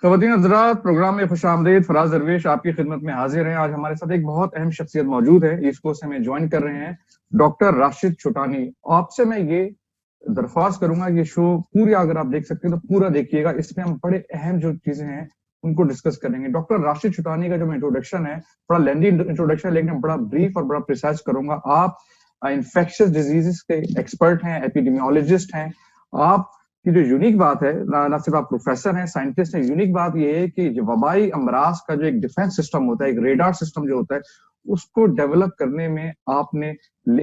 ख़वातीन हज़रात, प्रोग्राम में खुशामदीद। फराज दरवेश आपकी खिदमत में हाजिर हैं। आज हमारे साथ एक बहुत अहम शख्सियत मौजूद है। ईस्ट कोस्ट से हमें ज्वाइन कर रहे हैं डॉक्टर राशिद छोटानी। आपसे मैं ये दरख्वास्त करूंगा कि शो पूरी अगर आप देख सकते हैं तो पूरा देखिएगा। इसमें हम बड़े अहम जो चीजें हैं उनको डिस्कस करेंगे। डॉक्टर राशिद छोटानी का जो इंट्रोडक्शन है, बड़ा लेंदी इंट्रोडक्शन है, लेकिन बड़ा ब्रीफ और बड़ा प्रिसाइज करूंगा। आप इन्फेक्शियस डिजीजेस के एक्सपर्ट हैं, एपिडेमियोलॉजिस्ट हैं। आप की जो यूनिक बात है, ना सिर्फ आप प्रोफेसर हैं, साइंटिस्ट हैं, यूनिक बात यह है कि जो वबाई अमराज का जो एक डिफेंस सिस्टम होता है, एक रेडार सिस्टम जो होता है, उसको डेवलप करने में आपने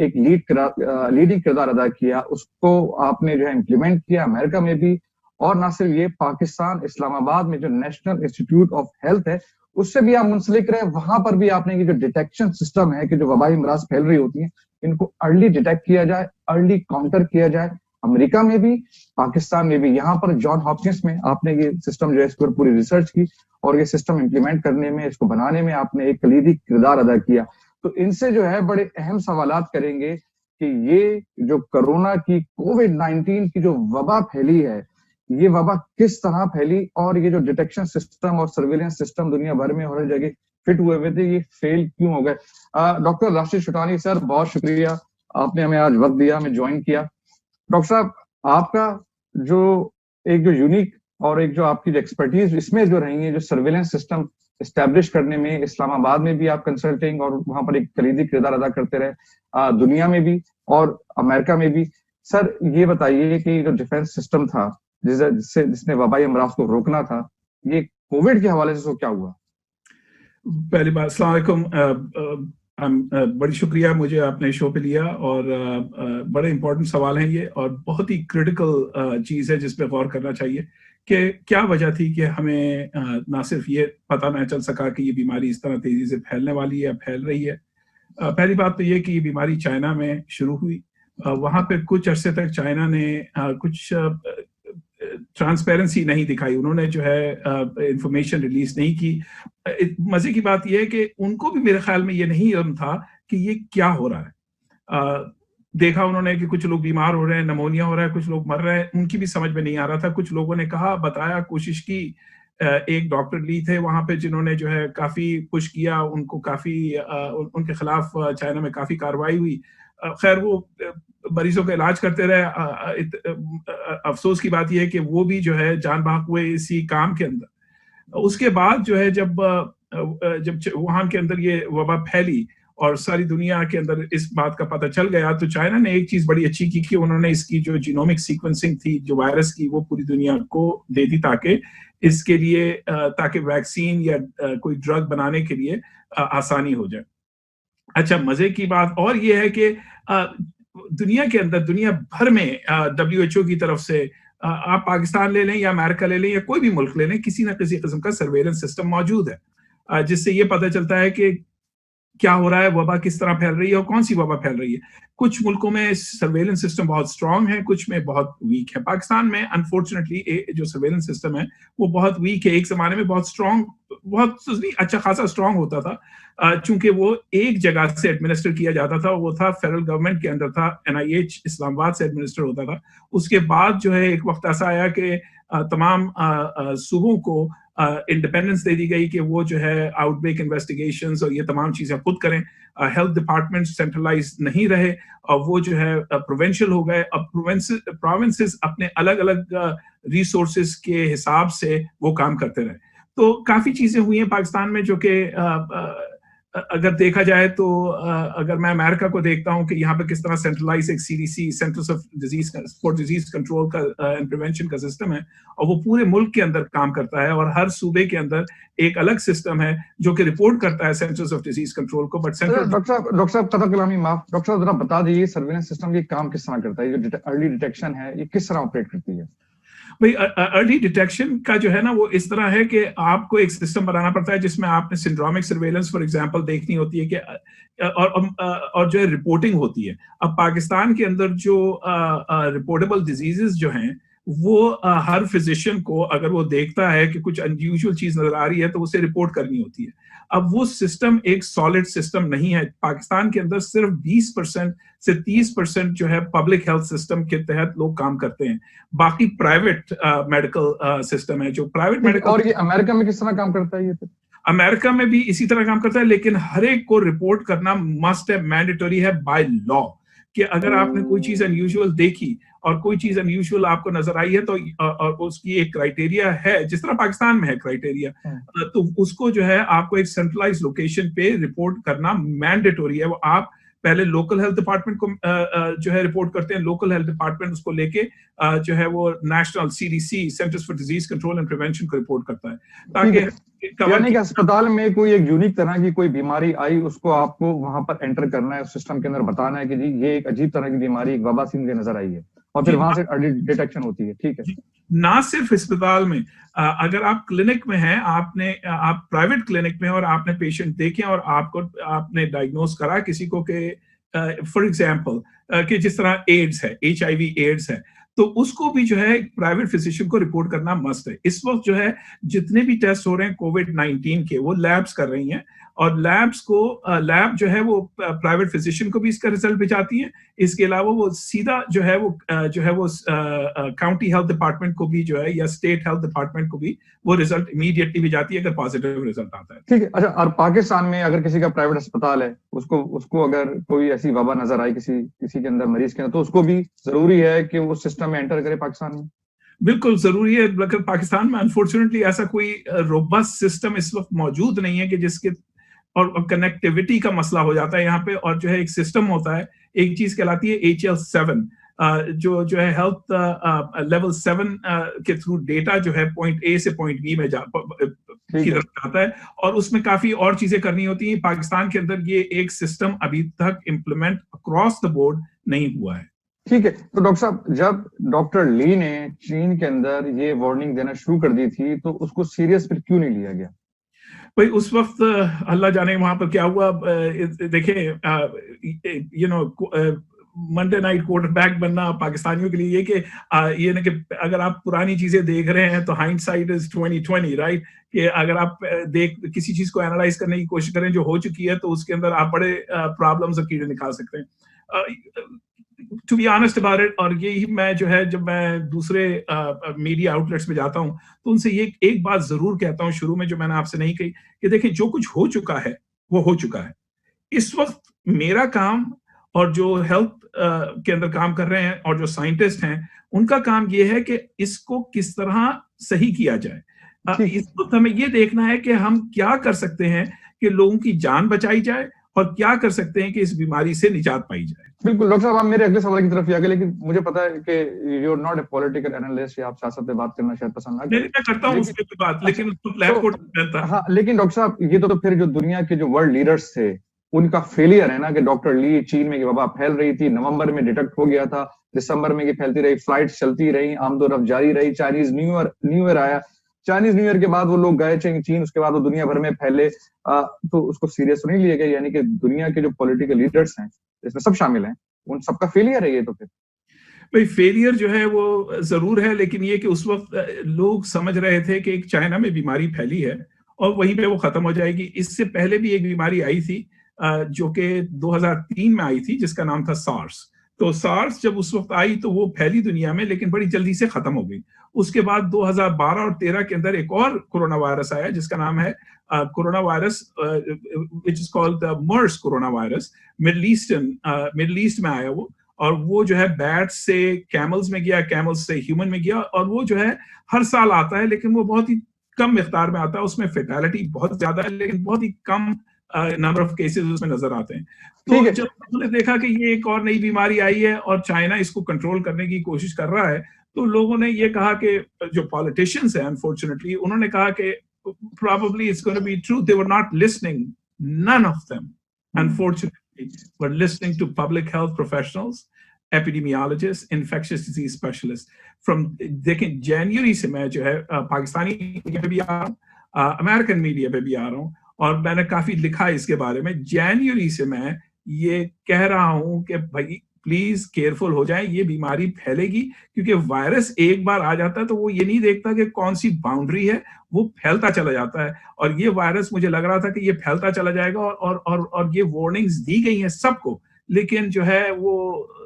एक लीडिंग किरदार अदा किया। उसको आपने जो है इम्प्लीमेंट किया अमेरिका में भी, और ना सिर्फ ये, पाकिस्तान इस्लामाबाद में जो नेशनल इंस्टीट्यूट ऑफ हेल्थ है उससे भी आप मुंसलिक रहे। वहां पर भी आपने ये जो डिटेक्शन सिस्टम है कि जो वबाई अमराज फैल रही होती है इनको अर्ली डिटेक्ट किया जाए, अर्ली काउंटर किया जाए। अमेरिका में भी, पाकिस्तान में भी, यहाँ पर जॉन हॉपकिंस में आपने ये सिस्टम जो है इस पर पूरी रिसर्च की और ये सिस्टम इंप्लीमेंट करने में, इसको बनाने में आपने एक कलीदी किरदार अदा किया। तो इनसे जो है बड़े अहम सवालात करेंगे कि ये जो कोरोना की कोविड-19 की जो वबा फैली है, ये वबा किस तरह फैली और ये जो डिटेक्शन सिस्टम और सर्विलेंस सिस्टम दुनिया भर में हर जगह फिट हुए थे, ये फेल क्यों हो गए। डॉक्टर राशिद छोटानी सर, बहुत शुक्रिया, आपने हमें आज वक्त दिया, हमें ज्वाइन किया। डॉक्टर साहब, आपका जो यूनिक और एक जो आपकी एक्सपर्टीज इसमें जो रही है, जो सर्विलेंस सिस्टम एस्टैब्लिश करने में, इस्लामाबाद में भी आप कंसल्टिंग और वहां पर एक कलीदी किरदार अदा करते रहे, दुनिया में भी और अमेरिका में भी। सर, ये बताइए कि जो डिफेंस सिस्टम था जिसने वबाई अमराज को रोकना था, ये कोविड के हवाले से क्या हुआ? पहली बात, अस्सलाम वालेकुम। बड़ी शुक्रिया मुझे आपने शो पे लिया, और बड़े इंपॉर्टेंट सवाल हैं ये, और बहुत ही क्रिटिकल चीज़ है जिस पे गौर करना चाहिए कि क्या वजह थी कि हमें ना सिर्फ ये पता न चल सका कि ये बीमारी इस तरह तेजी से फैलने वाली है या फैल रही है। पहली बात तो ये कि ये बीमारी चाइना में शुरू हुई। वहाँ पे कुछ अरसे तक चाइना ने कुछ ट्रांसपेरेंसी नहीं दिखाई, उन्होंने जो है इंफॉर्मेशन रिलीज नहीं की। मजे की बात यह है कि उनको भी मेरे ख्याल में ये नहीं इल्म था कि ये क्या हो रहा है। देखा उन्होंने कि कुछ लोग बीमार हो रहे हैं, नमोनिया हो रहा है, कुछ लोग मर रहे हैं, उनकी भी समझ में नहीं आ रहा था। कुछ लोगों ने कहा, बताया, कोशिश की। एक डॉक्टर ली थे वहां पे जिन्होंने जो है काफी पुश किया, उनको काफी उनके खिलाफ चाइना में काफी कार्रवाई हुई। खैर, वो मरीजों का इलाज करते रहे। अफसोस की बात यह है कि वो भी जो है जान बहक हुए इसी काम के अंदर। उसके बाद जो है जब वुहान के अंदर ये वबा फैली और सारी दुनिया के अंदर इस बात का पता चल गया, तो चाइना ने एक चीज बड़ी अच्छी की कि उन्होंने इसकी जो जीनोमिक सीक्वेंसिंग थी जो वायरस की, वो पूरी दुनिया को दे दी ताकि वैक्सीन या कोई ड्रग बनाने के लिए आसानी हो जाए। अच्छा, मजे की बात और ये है कि दुनिया के अंदर, दुनिया भर में WHO की तरफ से, आप पाकिस्तान ले लें या अमेरिका ले लें या कोई भी मुल्क ले लें, किसी ना किसी किस्म का सर्वेलेंस सिस्टम मौजूद है, जिससे ये पता चलता है कि क्या हो रहा है, वबा किस तरह फैल रही है और कौन सी वबा फैल रही है। कुछ मुल्कों में सर्वेलेंस सिस्टम बहुत स्ट्रांग है, कुछ में बहुत वीक है। पाकिस्तान में अनफॉर्चुनेटली जो सर्वेलेंस सिस्टम है वो बहुत वीक है। एक जमाने में बहुत स्ट्रांग, बहुत अच्छा खासा स्ट्रांग होता था, चूंकि वो एक जगह से एडमिनिस्टर किया जाता था, वो था फेडरल गवर्नमेंट के अंदर था, NIH इस्लामाबाद से एडमिनिस्टर होता था। उसके बाद जो है एक वक्त ऐसा आया कि तमाम सूबों को इंडिपेंडेंस दे दी गई कि वो जो है आउटब्रेक इन्वेस्टिगेशंस और ये तमाम चीजें खुद करें। हेल्थ डिपार्टमेंट सेंट्रलाइज नहीं रहे और वो जो है प्रोविंशियल हो गए। अब प्रोविंसेस अपने अलग अलग रिसोर्सेज के हिसाब से वो काम करते रहे। तो काफी चीजें हुई हैं पाकिस्तान में जो कि अगर देखा जाए तो अगर मैं अमेरिका को देखता हूं कि यहाँ पे किस तरह सेंट्रलाइज एक CDC, centres of disease control का एंड प्रिवेंशन का सिस्टम है, और वो पूरे मुल्क के अंदर काम करता है, और हर सूबे के अंदर एक अलग सिस्टम है जो कि रिपोर्ट करता है सेंटर्स ऑफ डिजीज कंट्रोल को। बट डॉक्टर साहब कथा कलामी माफ, डॉक्टर साहब जरा बता दीजिए सर्विलेंस सिस्टम ये काम किस तरह करता है, जो अर्ली डिटेक्शन है ये किस तरह ऑपरेट करती है? भाई, अर्ली डिटेक्शन का जो है ना वो इस तरह है कि आपको एक सिस्टम बनाना पड़ता है जिसमें आपने सिंड्रोमिक सर्वेलेंस फॉर एग्जांपल देखनी होती है कि और जो है रिपोर्टिंग होती है। अब पाकिस्तान के अंदर जो रिपोर्टेबल डिजीजेस जो हैं वो हर फिजिशियन को अगर वो देखता है कि कुछ अनयूजुअल चीज नजर आ रही है तो उसे रिपोर्ट करनी होती है। अब वो सिस्टम एक सॉलिड सिस्टम नहीं है। पाकिस्तान के अंदर सिर्फ 20% से 30% जो है पब्लिक हेल्थ सिस्टम के तहत लोग काम करते हैं, बाकी प्राइवेट मेडिकल सिस्टम है। जो प्राइवेट मेडिकल, और ये अमेरिका में किस तरह काम करता है ये फिर? अमेरिका में भी इसी तरह काम करता है, लेकिन हर एक को रिपोर्ट करना मस्ट है, मैंडेटरी है बाय लॉ, कि अगर आपने कोई चीज अनयूजुअल देखी और कोई चीज अनयूजुअल आपको नजर आई है तो और उसकी एक क्राइटेरिया है, जिस तरह पाकिस्तान में है क्राइटेरिया, तो उसको जो है आपको एक सेंट्रलाइज लोकेशन पे रिपोर्ट करना मैंडेटरी है। वो आप पहले लोकल हेल्थ डिपार्टमेंट को जो है रिपोर्ट करते हैं, लोकल हेल्थ डिपार्टमेंट उसको लेके जो है वो national CDC, centres for disease control and prevention को रिपोर्ट करता है, ताकि यानी कि अस्पताल में कोई एक यूनिक तरह की कोई बीमारी आई, उसको आपको वहां पर एंटर करना है, उस सिस्टम के अंदर बताना है कि जी ये एक अजीब तरह की बीमारी, एक वबा सी मुझे नजर आई है, और फिर वहां से डिटेक्शन होती है। ठीक है। ना सिर्फ अस्पताल में, अगर आप क्लिनिक में हैं, आप प्राइवेट क्लिनिक में और आपने पेशेंट देखे और आपने डायग्नोज करा किसी को के फॉर एग्जांपल कि जिस तरह एड्स है, HIV एड्स है, तो उसको भी जो है प्राइवेट फिजिशियन को रिपोर्ट करना मस्ट है। इस वक्त जो है जितने भी टेस्ट हो रहे हैं कोविड-19 के, वो लैब्स कर रही हैं, और लैब जो है वो प्राइवेट फिजिशियन को भी इसका रिजल्ट भिजाती है। इसके अलावा वो सीधा जो है वो काउंटी हेल्थ डिपार्टमेंट को भी जो है, या स्टेट हेल्थ डिपार्टमेंट को भी वो रिजल्ट इमीडिएटली भिजाती है अगर पॉजिटिव रिजल्ट आता है। ठीक है। अच्छा, और पाकिस्तान में अगर किसी का प्राइवेट अस्पताल है, उसको अगर कोई ऐसी वबा नजर आई किसी के अंदर, मरीज के अंदर, तो उसको भी जरूरी है कि वो सिस्टम में एंटर करे पाकिस्तान में? बिल्कुल जरूरी है, लेकिन पाकिस्तान में अनफॉर्चुनेटली ऐसा कोई रोबस्ट सिस्टम इस वक्त मौजूद नहीं है कि जिसके, और कनेक्टिविटी का मसला हो जाता है यहाँ पे। और जो है एक सिस्टम होता है, एक चीज कहलाती है HL7, जो है हेल्थ लेवल 7 के थ्रू डेटा जो है पॉइंट A से पॉइंट B में की तरफ जाता है, और उसमें काफी और चीजें करनी होती हैं। पाकिस्तान के अंदर ये एक सिस्टम अभी तक इम्प्लीमेंट अक्रॉस द बोर्ड नहीं हुआ है। ठीक है। तो डॉक्टर साहब, जब डॉक्टर ली ने चीन के अंदर ये वार्निंग देना शुरू कर दी थी, तो उसको सीरियस फिर क्यों नहीं लिया गया? भाई उस वक्त अल्लाह जाने वहां पर क्या हुआ। देखिए, मंडे नाइट क्वार्टरबैक बनना पाकिस्तानियों के लिए ये कि ये ना कि अगर आप पुरानी चीजें देख रहे हैं तो हाइंडसाइट इज 2020, राइट, कि अगर आप किसी चीज को एनालाइज करने की कोशिश करें जो हो चुकी है, तो उसके अंदर आप बड़े प्रॉब्लम्स और कीड़े निकाल सकते हैं, to be honest about it. और यही मैं जो है, जब मैं दूसरे मीडिया आउटलेट्स में जाता हूं तो उनसे ये एक बात जरूर कहता हूं शुरू में, जो मैंने आपसे नहीं कही, कि देखिए जो कुछ हो चुका है वो हो चुका है। इस वक्त मेरा काम, और जो हेल्थ के अंदर काम कर रहे हैं और जो साइंटिस्ट हैं, उनका काम ये है कि इसको किस तरह सही किया जाए। इस वक्त हमें ये देखना है कि हम क्या कर सकते हैं कि लोगों की जान बचाई जाए, और क्या कर सकते हैं कि इस बीमारी से निजात पाई जाए। बिल्कुल डॉक्टर साहब, आप मेरे अगले सवाल की तरफ ही आ गए, लेकिन मुझे पता है कि you are not a political analyst, या आप सियासत पे बात करना शायद पसंद ना करें। मैं करता हूं उस पे बात, लेकिन उसको प्लेटफॉर्म था। हाँ, लेकिन डॉक्टर साहब, ये तो फिर जो दुनिया के जो वर्ल्ड लीडर्स थे, उनका फेलियर है ना, कि डॉक्टर ली, चीन में वबा फैल रही थी, नवंबर में डिटेक्ट हो गया था, दिसंबर में ये फैलती रही, फ्लाइट्स चलती रही, आमदोरफ्त जारी रही, चाइनीज न्यू ईयर आया, चाइनीज न्यू ईयर के बाद वो लोग गए चीन, उसके बाद वो दुनिया भर में फैले, तो उसको सीरियस नहीं लिया गया। यानी कि दुनिया के जो पॉलिटिकल लीडर्स हैं, इसमें सब शामिल हैं, उन सबका फेलियर है ये तो फिर? भाई फेलियर जो है वो जरूर है, लेकिन ये कि उस वक्त लोग समझ रहे थे कि एक चाइना में बीमारी फैली है और वहीं पे वो खत्म हो जाएगी। इससे पहले भी एक बीमारी आई थी जो कि 2003 में आई थी, जिसका नाम था सार्स। तो सार्स जब उस वक्त आई तो वो फैली दुनिया में, लेकिन बड़ी जल्दी से खत्म हो गई। उसके बाद 2012 और 13 के अंदर एक और कोरोना वायरस आया, जिसका नाम है corona virus, which is called the MERS corona virus. Middle east में आया वो, और वो जो है बैट्स से कैमल्स में गया, कैमल्स से ह्यूमन में गया, और वो जो है हर साल आता है, लेकिन वो बहुत ही कम मिकदार में आता है। उसमें फेटालिटी बहुत ज्यादा है, लेकिन बहुत ही कम नंबर ऑफ केसेस उसमें नजर आते हैं। तो जब उन्होंने देखा कि ये एक और नई बीमारी आई है और चाइना इसको कंट्रोल करने की कोशिश कर रहा है, तो लोगों ने ये कहा कि जो पॉलिटिशियंस हैं, अनफॉर्चुनेटली, उन्होंने कहा कि probably it's going to be true. They were not listening. None of them, unfortunately, were listening to public health professionals, epidemiologists, infectious disease specialists. From देखें जनवरी से मैं जो है पाकिस्तानी मीडिया पे भी आ रहा हूँ, अमेरिकन मीडिया पे भी आ रहा हूँ, और मैंने काफी लिखा इसके बारे में। जनवरी से मैं ये कह रहा हूँ कि भाई प्लीज केयरफुल हो जाए, ये बीमारी फैलेगी, क्योंकि वायरस एक बार आ जाता है तो वो ये नहीं देखता कि कौन सी बाउंड्री है, वो फैलता चला जाता है। और ये वायरस मुझे लग रहा था कि ये फैलता चला जाएगा, और ये वार्निंग्स दी गई हैं सबको, लेकिन जो है वो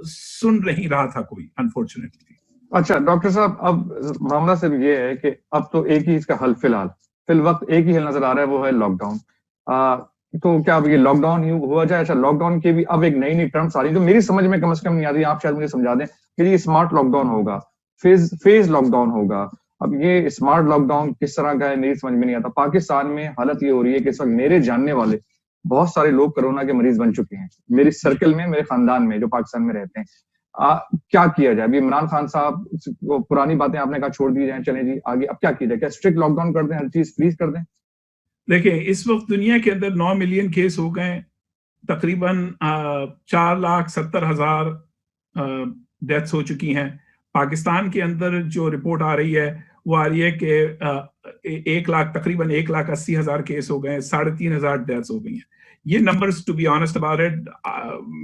सुन नहीं रहा था कोई, अनफॉर्चुनेटली। अच्छा डॉक्टर साहब, अब मामला सिर्फ ये है कि अब तो एक ही इसका हल फिल वक्त एक ही हल नजर आ रहा है, वो है लॉकडाउन। तो क्या अब ये लॉकडाउन ही हुआ जाए? अच्छा, लॉकडाउन की भी अब एक नई नई टर्म्स आ रही है जो मेरी समझ में कम से कम नहीं आ रही, आप शायद मुझे समझा दें कि ये स्मार्ट लॉकडाउन होगा, फेज लॉकडाउन होगा। अब ये स्मार्ट लॉकडाउन किस तरह का है मेरी समझ में नहीं आता। पाकिस्तान में हालत ये हो रही है कि इस वक्त मेरे जानने वाले बहुत सारे लोग कोरोना के मरीज बन चुके हैं, मेरी सर्कल में, मेरे खानदान में जो पाकिस्तान में रहते हैं। क्या किया जाए? अभी इमरान खान साहब, वो पुरानी बातें आपने कहा छोड़ दी जाए, चले जी आगे, अब क्या किया जाए? क्या स्ट्रिक्ट लॉकडाउन कर दें, हर चीज फ्रीज कर दें? देखिए, इस वक्त दुनिया के अंदर 9 मिलियन केस हो गए, तकरीबन 4,70,000 डेथ्स हो चुकी हैं। पाकिस्तान के अंदर जो रिपोर्ट आ रही है वो आ रही है कि तकरीबन 1,80,000 केस हो गए, 3,500 डेथ्स हो गई हैं। ये numbers, to be honest about it,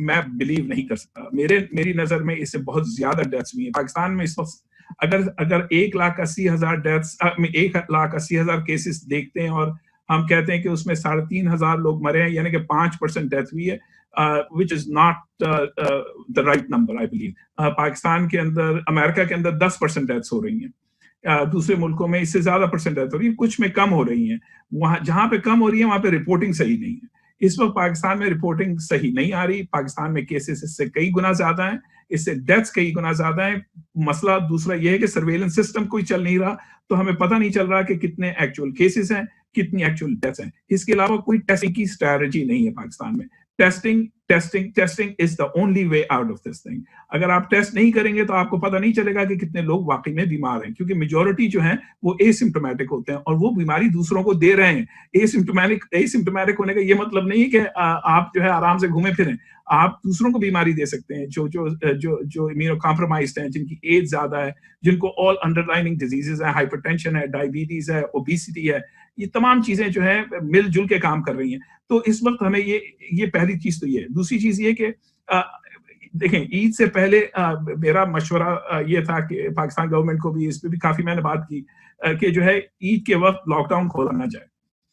मैं बिलीव नहीं कर सकता। मेरी नजर में इससे बहुत ज्यादा डेथ्स हुई है पाकिस्तान में इस वक्त। अगर 1,80,000 डेथ्स, 1,80,000 केसेस देखते हैं और हम कहते हैं कि उसमें 3,500 लोग मरे हैं, यानी कि 5% डेथ हुई है, which is not the right number, I believe. Pakistan के अंदर, अमेरिका के अंदर 10% डेथ्स हो रही हैं, दूसरे मुल्कों में इससे ज्यादा परसेंट डेथ हो रही है, कुछ में कम हो रही है। वहां जहां पे कम हो रही है वहां पे रिपोर्टिंग सही नहीं है। इस वक्त पाकिस्तान में रिपोर्टिंग सही नहीं आ रही। पाकिस्तान में केसेस इससे कई गुना ज्यादा है, इससे डेथ्स कई गुना ज्यादा है। मसला दूसरा यह है कि सर्वेलेंस सिस्टम कोई चल नहीं रहा, तो हमें पता नहीं चल रहा कि कितने एक्चुअल केसेस हैं, कितनी एक्चुअल डेथ्स हैं। इसके अलावा कोई टेस्टिंग की स्ट्रैटेजी नहीं है पाकिस्तान में। Testing is the only way out of this thing. अगर आप टेस्ट नहीं करेंगे तो आपको पता नहीं चलेगा कि कितने लोग वाकई में बीमार हैं, क्योंकि मेजोरिटी जो है वो एसिम्प्टोमेटिक होते हैं और वो बीमारी दूसरों को दे रहे हैं। एसिम्प्टोमेटिक होने का ये मतलब नहीं है कि आप जो है आराम से घूमे फिरें, आप दूसरों को बीमारी दे सकते हैं जो इम्यूनो कॉम्प्रोमाइज्ड हैं, जिनकी एज ज्यादा है, जिनको ऑल अंडरलाइनिंग डिजीजेस है, हाइपरटेंशन है, डायबिटीज है, ओबेसिटी है, ये तमाम चीजें जो है मिलजुल के काम कर रही हैं। तो इस वक्त हमें ये पहली चीज तो ये। दूसरी चीज ये कि देखें, ईद से पहले मेरा मशवरा ये था कि पाकिस्तान गवर्नमेंट को भी, इस पे भी काफी मैंने बात की कि जो है ईद के वक्त लॉकडाउन खोला ना जाए,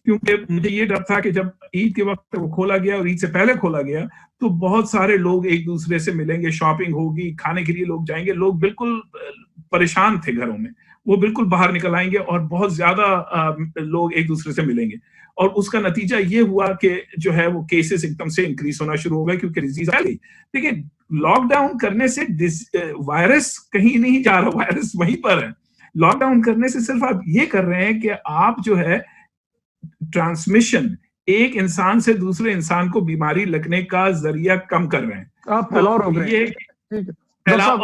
क्योंकि मुझे ये डर था कि जब ईद के वक्त वो खोला गया और ईद से पहले खोला गया तो बहुत सारे लोग एक दूसरे से मिलेंगे, शॉपिंग होगी, खाने के लिए लोग जाएंगे, लोग बिल्कुल परेशान थे घरों में, वो बिल्कुल बाहर निकल आएंगे और बहुत ज्यादा लोग एक दूसरे से मिलेंगे। और उसका नतीजा ये हुआ कि जो है वो केसेस एकदम से इंक्रीज होना शुरू हो गए, क्योंकि डिजीज आ गई। देखिए, लॉकडाउन करने से वायरस कहीं नहीं जा रहा, वायरस वहीं पर है। लॉकडाउन करने से सिर्फ आप ये कर रहे हैं कि आप जो है ट्रांसमिशन, एक इंसान से दूसरे इंसान को बीमारी लगने का जरिया कम कर रहे हैं। आप फैलाव रोक रहे हैं। डॉक्टर साहब,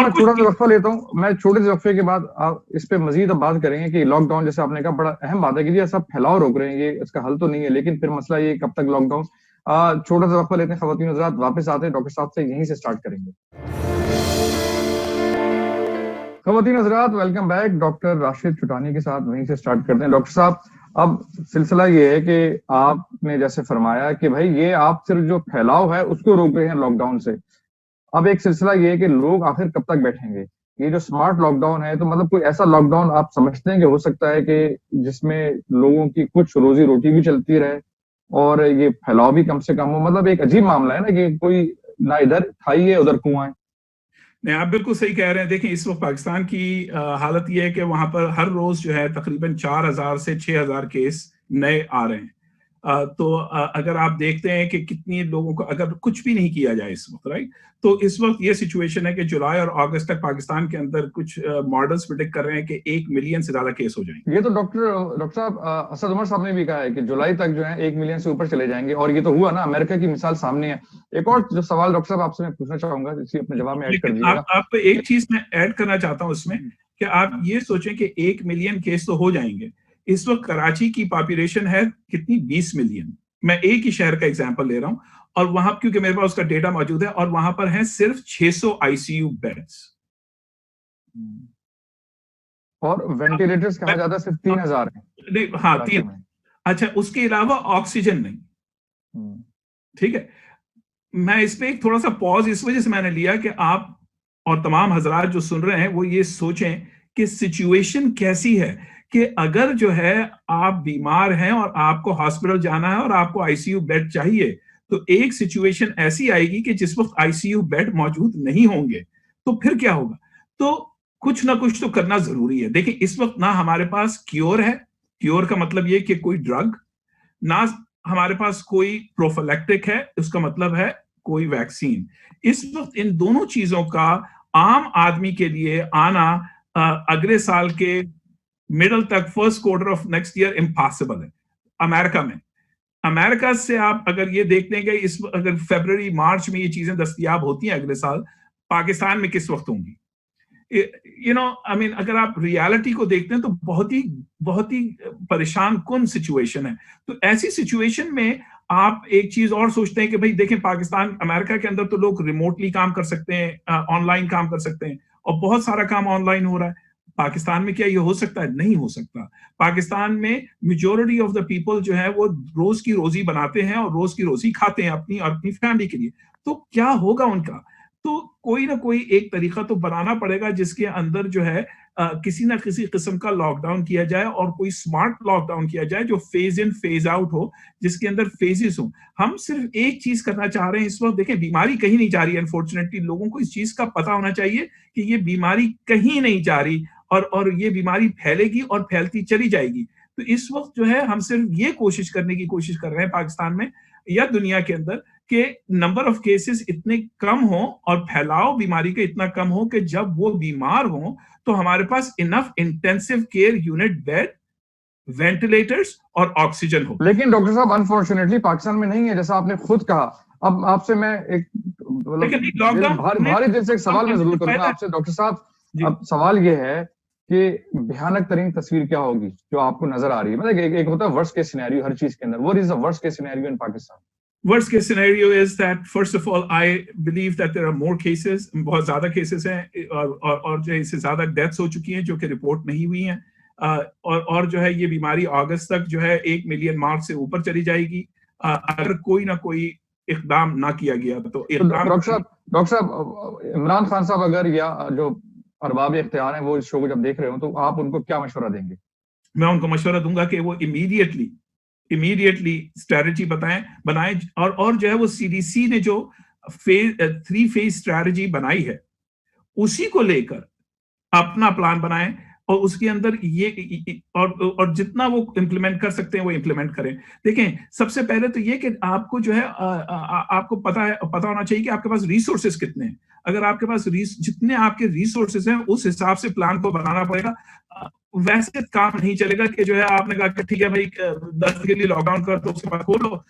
मैं छोटा सा वक्फा लेता हूँ। मैं छोटे से वक्फे के बाद आप इस पे मजीद अब बात करेंगे कि लॉकडाउन, जैसे आपने कहा, बड़ा अहम बात है कि ये सब फैलाव रोक रहे हैं, ये इसका हल तो नहीं है, लेकिन फिर मसला ये कब तक लॉकडाउन। छोटा सा वक्फा लेते हैं, खवातीन हज़रात वापस आते हैं, डॉक्टर साहब से यहीं से स्टार्ट करेंगे। खवातीन हज़रात, welcome back. Doctor Rashid Chutani के साथ वहीं से स्टार्ट करते हैं। डॉक्टर साहब, अब सिलसिला ये है कि आपने जैसे फरमाया कि भाई ये आप सिर्फ जो फैलाव है उसको रोक रहे हैं लॉकडाउन से। अब एक सिलसिला ये है कि लोग आखिर कब तक बैठेंगे? ये जो स्मार्ट लॉकडाउन है, तो मतलब कोई ऐसा लॉकडाउन आप समझते हैं कि हो सकता है कि जिसमें लोगों की कुछ रोजी रोटी भी चलती रहे और ये फैलाव भी कम से कम हो? मतलब एक अजीब मामला है ना कि कोई ना इधर खाई है उधर कुआं है। नहीं, आप बिल्कुल सही कह रहे हैं। देखिए, इस वक्त पाकिस्तान की हालत यह है कि वहां पर हर रोज जो है तकरीबन 4,000 से 6,000 केस नए आ रहे हैं। तो अगर आप देखते हैं कि कितनी लोगों को, अगर कुछ भी नहीं किया जाए इस वक्त, राइट, तो इस वक्त ये सिचुएशन है कि जुलाई और अगस्त तक पाकिस्तान के अंदर कुछ मॉडल्स प्रिडिक्ट कर रहे हैं कि 1 मिलियन से ज्यादा केस हो जाएंगे। ये तो डॉक्टर साहब असद उमर साहब ने भी कहा है कि जुलाई तक जो है 1 मिलियन से ऊपर चले जाएंगे, और ये तो हुआ ना, अमेरिका की मिसाल सामने है। एक और जो सवाल डॉक्टर साहब आपसे मैं पूछना चाहूंगा, इसी अपने जवाब में ऐड कर दीजिएगा। आप एक चीज मैं ऐड करना चाहता हूं उसमें, कि आप ये सोचें कि 1 मिलियन केस तो हो जाएंगे। इस वक्त कराची की पॉपुलेशन है कितनी, 20 मिलियन। मैं एक ही शहर का एग्जांपल ले रहा हूं, और वहां, क्योंकि मेरे पास उसका डेटा मौजूद है, और वहां पर है सिर्फ 600 आईसीयू बेड्स, और वेंटिलेटर्स कहा जाता है सिर्फ 3,000 है। हाँ, 3। अच्छा, उसके अलावा ऑक्सीजन नहीं, ठीक है। मैं इस पे एक थोड़ा सा पॉज इस वजह से मैंने लिया कि आप और तमाम हजरात जो सुन रहे हैं वो ये सोचें कि सिचुएशन कैसी है, कि अगर जो है आप बीमार हैं और आपको हॉस्पिटल जाना है और आपको आईसीयू बेड चाहिए, तो एक सिचुएशन ऐसी आएगी कि जिस वक्त आईसीयू बेड मौजूद नहीं होंगे, तो फिर क्या होगा? तो कुछ ना कुछ तो करना जरूरी है। देखिए, इस वक्त ना हमारे पास क्योर है, क्योर का मतलब ये कि कोई ड्रग, ना हमारे पास कोई प्रोफिलैक्टिक है, उसका मतलब है कोई वैक्सीन। इस वक्त इन दोनों चीजों का आम आदमी के लिए आना अगले साल के मिडल तक, first quarter of next year, impossible है। अमेरिका में, अमेरिका से आप अगर ये देख लेंगे, इस अगर फरवरी मार्च में ये चीजें दस्तयाब होती हैं अगले साल, पाकिस्तान में किस वक्त होंगी? आई मीन अगर आप रियलिटी को देखते हैं तो बहुत ही परेशान कुन सिचुएशन है। तो ऐसी सिचुएशन में आप एक चीज और सोचते हैं कि भाई देखें, पाकिस्तान, अमेरिका के अंदर तो लोग रिमोटली काम कर सकते हैं, ऑनलाइन काम कर सकते हैं, और बहुत सारा काम ऑनलाइन हो रहा है। पाकिस्तान में क्या ये हो सकता है? नहीं हो सकता। पाकिस्तान में मेजोरिटी ऑफ द पीपल जो है वो रोज की रोजी बनाते हैं और रोज की रोजी खाते हैं अपनी और अपनी फैमिली के लिए। तो क्या होगा उनका? तो कोई ना कोई एक तरीका तो बनाना पड़ेगा जिसके अंदर जो है किसी ना किसी किस्म का लॉकडाउन किया जाए, और कोई स्मार्ट लॉकडाउन किया जाए जो फेज इन फेज आउट हो, जिसके अंदर फेजेस हो। हम सिर्फ एक चीज करना चाह रहे हैं इस वक्त। देखें, बीमारी कहीं नहीं जा रही है। अनफॉर्चुनेटली लोगों को इस चीज का पता होना चाहिए कि ये बीमारी कहीं नहीं जा रही, और ये बीमारी फैलेगी और फैलती चली जाएगी। तो इस वक्त जो है हम सिर्फ ये कोशिश करने की कोशिश कर रहे हैं पाकिस्तान में या दुनिया के अंदर, कि नंबर ऑफ केसेस इतने कम हो और फैलाव बीमारी का इतना कम हो कि जब वो बीमार हो तो हमारे पास enough intensive care unit bed, ventilators और ऑक्सीजन हो। लेकिन डॉक्टर साहब, अनफॉर्चुनेटली पाकिस्तान में नहीं है, जैसा आपने खुद कहा। अब आपसे मैं एक लॉकडाउन भारी दिल से एक सवाल मैं जरूर करूंगा आपसे डॉक्टर साहब। अब सवाल ये है कि भयानक तरीन तस्वीर क्या होगी जो आपको नजर आ रही है? मतलब एक होता है वर्स्ट केस सिनेरियो हर चीज के अंदर। What is the worst case scenario in Pakistan? Worst case scenario is that, first of all, I believe that there are more cases, बहुत ज्यादा केसेस हैं, और जो इससे ज्यादा डेथ्स हो चुकी हैं जो कि रिपोर्ट नहीं हुई हैं, और जो है ये बीमारी अगस्त तक जो है 1 मिलियन मार्क से ऊपर चली जाएगी अगर कोई ना कोई इकदाम ना किया गया। तो डॉक्टर साहब, इमरान खान साहब अगर, या जो अरबाब इख्तियार हैं, वो इस शो को जब देख रहे हो, तो आप उनको क्या मशवरा देंगे? मैं उनको मशवरा दूंगा कि वो इमीडिएटली स्ट्रेटजी बनाएं, और जो है वो सीडीसी ने जो 3 फेज स्ट्रेटजी बनाई है उसी को लेकर अपना प्लान बनाएं, और उसके अंदर ये और जितना वो इम्प्लीमेंट कर सकते हैं वो इम्प्लीमेंट करें। देखें, सबसे पहले तो ये कि आपको जो है आपको पता होना चाहिए कि आपके पास रिसोर्सेज कितने हैं। अगर आपके पास जितने आपके रिसोर्सेज हैं उस हिसाब से प्लान को बनाना पड़ेगा। वैसे काम नहीं चलेगा कि जो है आपने कहा कि ठीक है भाई 10 के लिए लॉकडाउन कर, तो उसके बाद खोलो